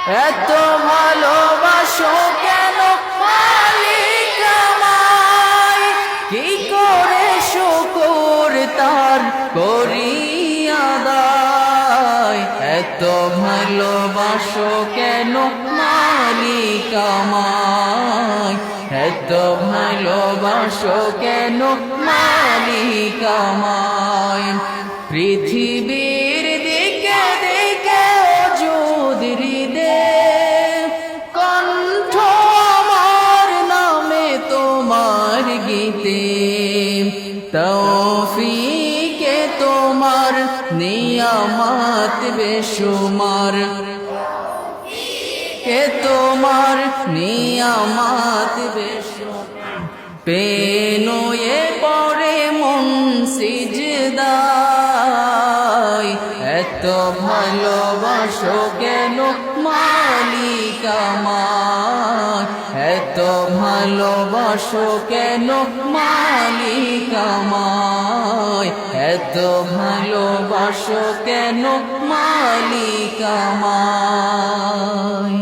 এত ভালোবাসো কেন মালিক আমায়, কি করে শুকর তার করি আদায়। এত ভালোবাসো কেন মালিক আমায়, এত ভালোবাসো কেন মালিক আমায়। পৃথিবীর দিকে দিকে অযুদ হৃদে কণ্ঠ আমার নামে তোমার গীতে। তৌফিকে তোমার নিয়ামত বেশুমার, কে তোমার নিয়ামত বেশুমার। পেনুয়ে পড়ে মন সিজদায়, এত ভালোবাসো কেন মালিক আমায়, এত ভালোবাসো কেন মালিক আমায়, এত ভালোবাসো কেন মালিক আমায়।